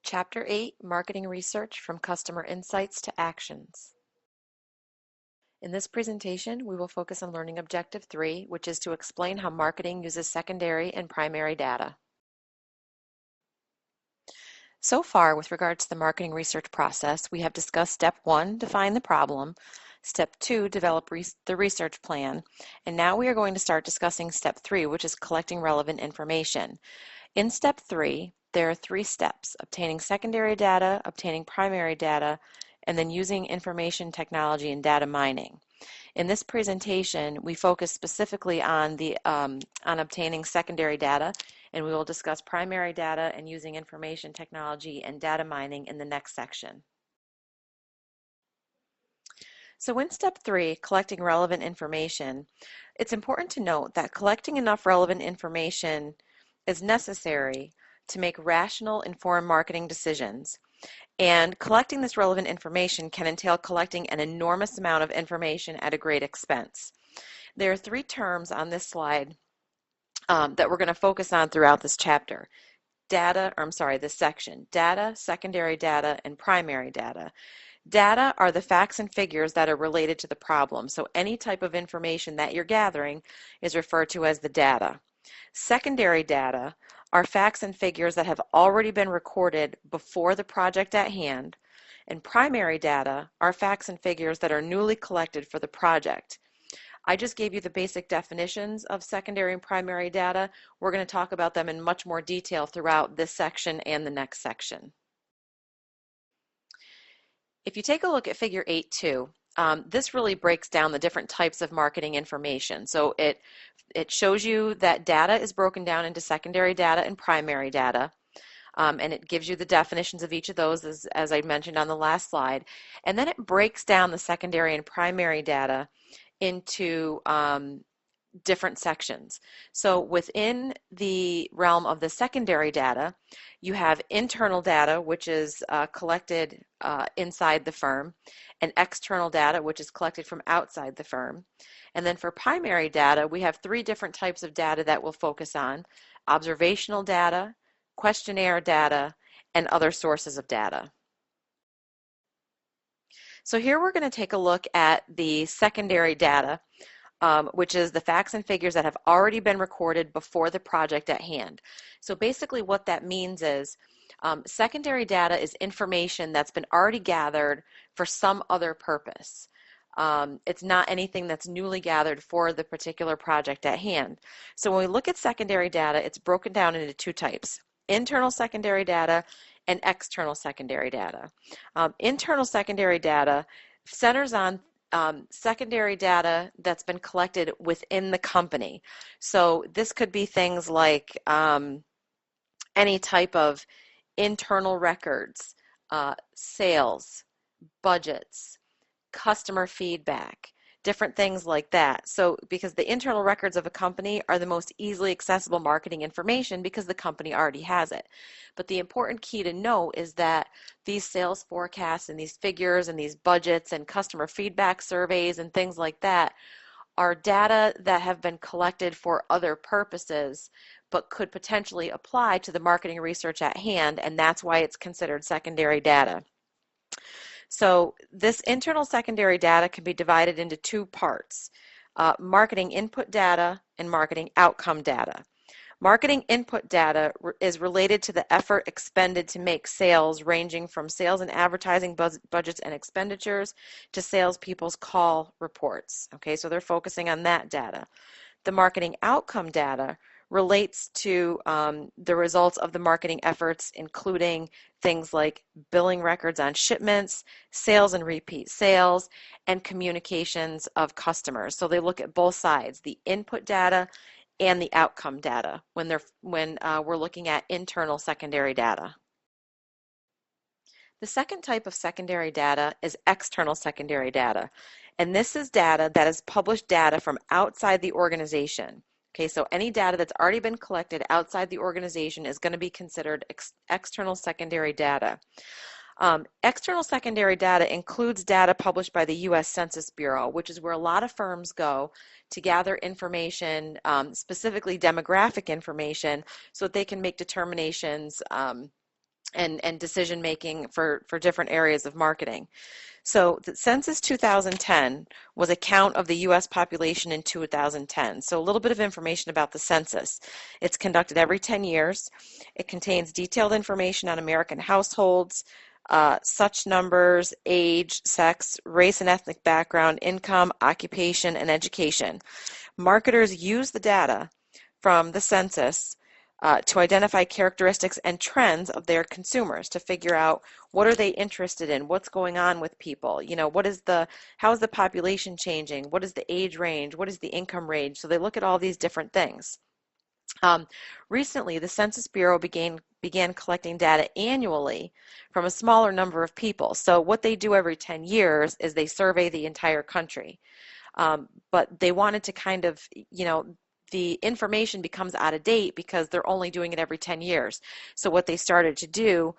Chapter 8, Marketing Research from Customer Insights to Actions. In this presentation, we will focus on learning Objective 3, which is to explain how marketing uses secondary and primary data. So far, with regard to the marketing research process, we have discussed Step 1, define the problem, Step 2, develop the research plan, and now we are going to start discussing Step 3, which is collecting relevant information. In Step 3, there are 3 steps: obtaining secondary data, obtaining primary data, and then using information technology and data mining. In this presentation, we focus specifically on obtaining secondary data, and we will discuss primary data and using information technology and data mining in the next section. So in Step 3, collecting relevant information, it's important to note that collecting enough relevant information is necessary to make rational, informed marketing decisions. And collecting this relevant information can entail collecting an enormous amount of information at a great expense. There are 3 terms on this slide that we're going to focus on throughout this chapter. This section. Data, secondary data, and primary data. Data are the facts and figures that are related to the problem. So any type of information that you're gathering is referred to as the data. Secondary data are facts and figures that have already been recorded before the project at hand, and primary data are facts and figures that are newly collected for the project. I just gave you the basic definitions of secondary and primary data. We're going to talk about them in much more detail throughout this section and the next section. If you take a look at Figure 8.2, this really breaks down the different types of marketing information. So it shows you that data is broken down into secondary data and primary data, and it gives you the definitions of each of those as I mentioned on the last slide. And then it breaks down the secondary and primary data into different sections. So within the realm of the secondary data, you have internal data, which is collected inside the firm, and external data, which is collected from outside the firm. And then for primary data, we have 3 different types of data that we'll focus on: observational data, questionnaire data, and other sources of data. So here we're going to take a look at the secondary data, which is the facts and figures that have already been recorded before the project at hand. So basically what that means is secondary data is information that's been already gathered for some other purpose. It's not anything that's newly gathered for the particular project at hand. So when we look at secondary data, it's broken down into 2 types: internal secondary data and external secondary data. Internal secondary data centers on secondary data that's been collected within the company. So this could be things like any type of internal records, sales, budgets, customer feedback, different things like that. So because the internal records of a company are the most easily accessible marketing information because the company already has it. But the important key to know is that these sales forecasts and these figures and these budgets and customer feedback surveys and things like that are data that have been collected for other purposes but could potentially apply to the marketing research at hand, and that's why it's considered secondary data. So this internal secondary data can be divided into 2 parts: marketing input data and marketing outcome data. Marketing input data is related to the effort expended to make sales, ranging from sales and advertising budgets and expenditures to salespeople's call reports. Okay, so they're focusing on that data. The marketing outcome data relates to the results of the marketing efforts, including things like billing records on shipments, sales and repeat sales, and communications of customers. So they look at both sides, the input data and the outcome data, when we're looking at internal secondary data. The second type of secondary data is external secondary data, and this is data that is published data from outside the organization. Okay, so any data that's already been collected outside the organization is going to be considered external secondary data. External secondary data includes data published by the U.S. Census Bureau, which is where a lot of firms go to gather information, specifically demographic information, so that they can make determinations and decision making for different areas of marketing. So the Census 2010 was a count of the U.S. population in 2010. So a little bit of information about the census. It's conducted every 10 years. It contains detailed information on American households, such numbers, age, sex, race and ethnic background, income, occupation, and education. Marketers use the data from the census to identify characteristics and trends of their consumers, to figure out what are they interested in, what's going on with people, how is the population changing, what is the age range, what is the income range. So they look at all these different things. Recently, the Census Bureau began collecting data annually from a smaller number of people. So what they do every 10 years is they survey the entire country. But they wanted to kind of, the information becomes out of date because they're only doing it every 10 years. So what they started to do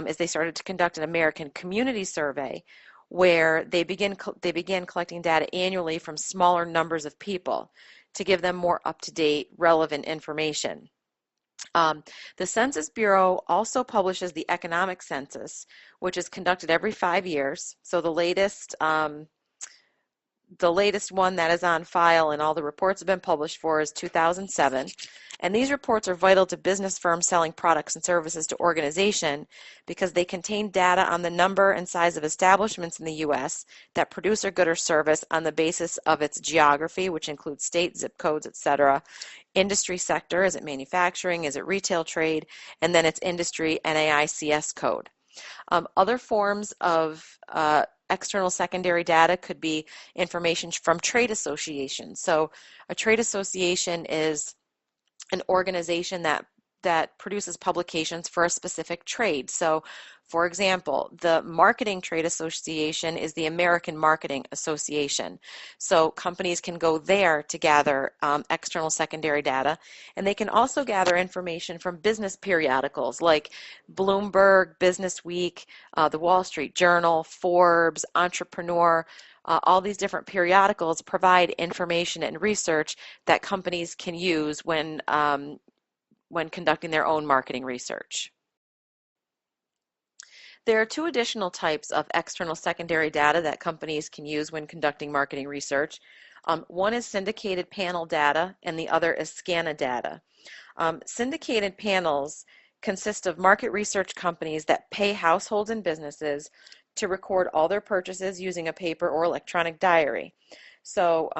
is they started to conduct an American community survey where they began collecting data annually from smaller numbers of people to give them more up-to-date, relevant information. The Census Bureau also publishes the economic census, which is conducted every 5 years. So the latest one that is on file and all the reports have been published for is 2007. And these reports are vital to business firms selling products and services to organization because they contain data on the number and size of establishments in the U.S. that produce a good or service on the basis of its geography, which includes state, zip codes, etc., industry sector, is it manufacturing, is it retail trade, and then its industry NAICS code. Other forms of external secondary data could be information from trade associations. So a trade association is an organization that produces publications for a specific trade. So for example, the Marketing Trade Association is the American Marketing Association. So companies can go there to gather external secondary data, and they can also gather information from business periodicals like Bloomberg, Business Week, the Wall Street Journal, Forbes, Entrepreneur. All these different periodicals provide information and research that companies can use when conducting their own marketing research. There are two additional types of external secondary data that companies can use when conducting marketing research. One is syndicated panel data, and the other is SCANA data. Syndicated panels consist of market research companies that pay households and businesses to record all their purchases using a paper or electronic diary. So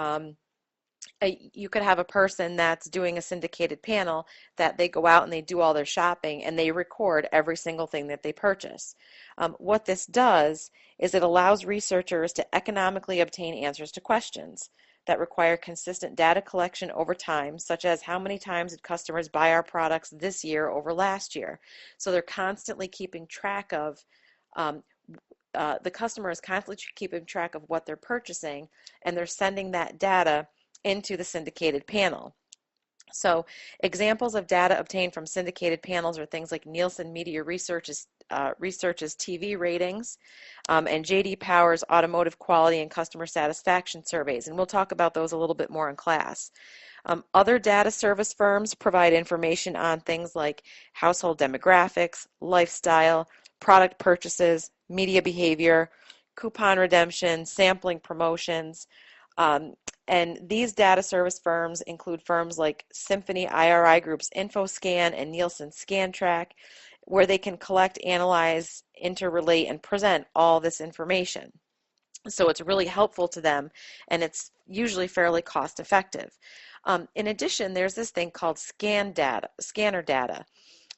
you could have a person that's doing a syndicated panel that they go out and they do all their shopping and they record every single thing that they purchase. What this does is it allows researchers to economically obtain answers to questions that require consistent data collection over time, such as how many times did customers buy our products this year over last year. So they're constantly keeping track of the customer is constantly keeping track of what they're purchasing, and they're sending that data into the syndicated panel. So examples of data obtained from syndicated panels are things like Nielsen Media Research's TV ratings and J.D. Power's automotive quality and customer satisfaction surveys, and we'll talk about those a little bit more in class. Other data service firms provide information on things like household demographics, lifestyle, product purchases, media behavior, coupon redemption, sampling promotions. And these data service firms include firms like Symphony IRI Group's InfoScan and Nielsen ScanTrack, where they can collect, analyze, interrelate, and present all this information. So it's really helpful to them, and it's usually fairly cost effective. In addition, there's this thing called scanner data.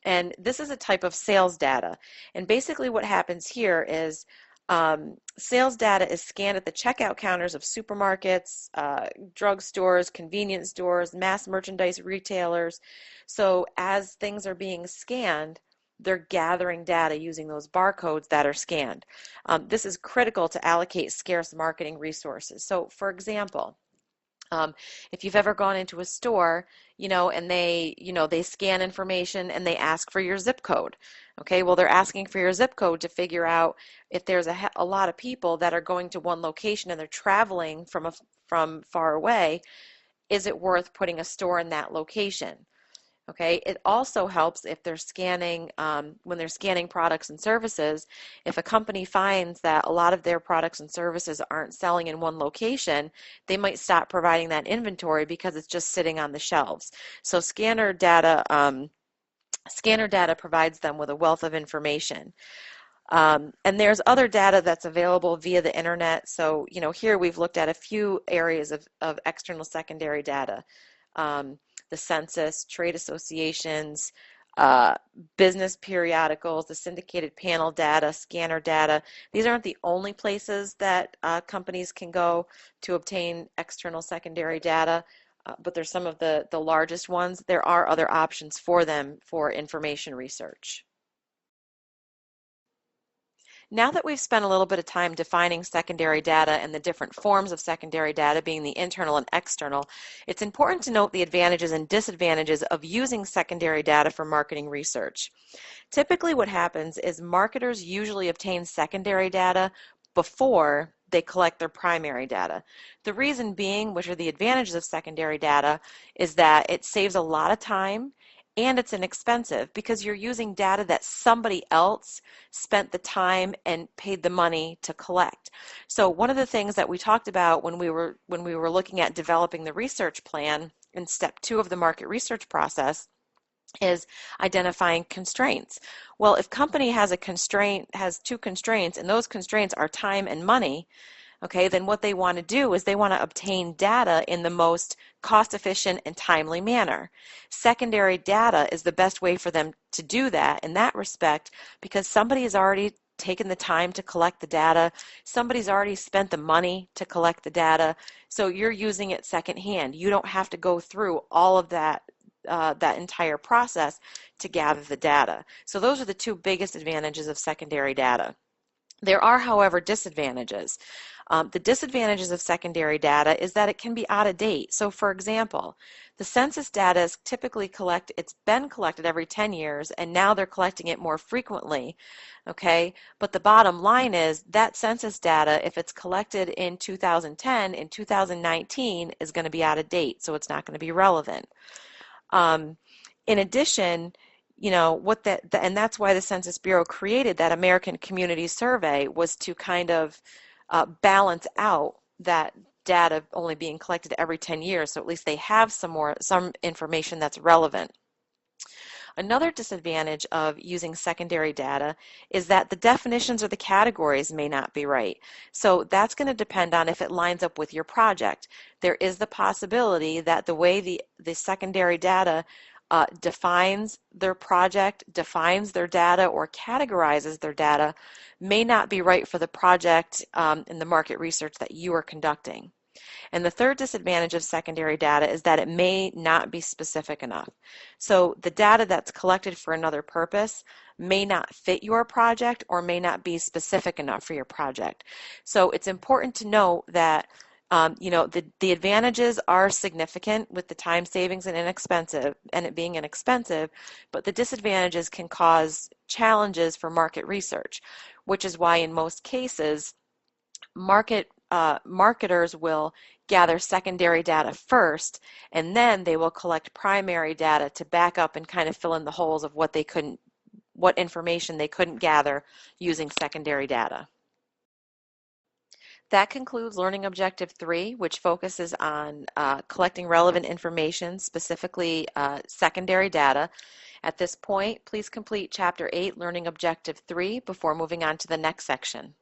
And this is a type of sales data. And basically what happens here is sales data is scanned at the checkout counters of supermarkets, drugstores, convenience stores, mass merchandise retailers. So as things are being scanned, they're gathering data using those barcodes that are scanned. This is critical to allocate scarce marketing resources. So for example, if you've ever gone into a store, and they scan information and they ask for your zip code. Okay, well, they're asking for your zip code to figure out if there's a lot of people that are going to one location and they're traveling from far away, is it worth putting a store in that location? Okay, it also helps if they're scanning, when they're scanning products and services, if a company finds that a lot of their products and services aren't selling in one location, they might stop providing that inventory because it's just sitting on the shelves. So scanner data provides them with a wealth of information. And there's other data that's available via the internet. So, here we've looked at a few areas of external secondary data. The census, trade associations, uh, business periodicals, the syndicated panel data, scanner data. These aren't the only places that companies can go to obtain external secondary data, but they're some of the largest ones. There are other options for them for information research. Now that we've spent a little bit of time defining secondary data and the different forms of secondary data being the internal and external, it's important to note the advantages and disadvantages of using secondary data for marketing research. Typically what happens is marketers usually obtain secondary data before they collect their primary data. The reason being, which are the advantages of secondary data, is that it saves a lot of time and it's inexpensive because you're using data that somebody else spent the time and paid the money to collect. So one of the things that we talked about when we were looking at developing the research plan in step 2 of the market research process is identifying constraints. Well, if company has two constraints, and those constraints are time and money, okay, then what they want to do is they want to obtain data in the most cost-efficient and timely manner. Secondary data is the best way for them to do that in that respect because somebody has already taken the time to collect the data, somebody's already spent the money to collect the data, so you're using it secondhand. You don't have to go through all of that entire process to gather the data. So those are the two biggest advantages of secondary data. There are, however, disadvantages. The disadvantages of secondary data is that it can be out of date. So for example, the census data is typically it's been collected every 10 years and now they're collecting it more frequently, okay? But the bottom line is that census data, if it's collected in 2010, in 2019 is going to be out of date, so it's not going to be relevant. In addition, and that's why the Census Bureau created that American Community Survey, was to kind of balance out that data only being collected every 10 years, so at least they have some information that's relevant. Another disadvantage of using secondary data is that the definitions or the categories may not be right. So that's going to depend on if it lines up with your project. There is the possibility that the way the secondary data defines their project, defines their data, or categorizes their data may not be right for the project in the market research that you are conducting. And the third disadvantage of secondary data is that it may not be specific enough. So the data that's collected for another purpose may not fit your project or may not be specific enough for your project. So it's important to note that the advantages are significant with the time savings and it being inexpensive, but the disadvantages can cause challenges for market research, which is why in most cases marketers will gather secondary data first, and then they will collect primary data to back up and kind of fill in the holes of what information they couldn't gather using secondary data. That concludes Learning Objective 3, which focuses on collecting relevant information, specifically secondary data. At this point, please complete Chapter 8, Learning Objective 3, before moving on to the next section.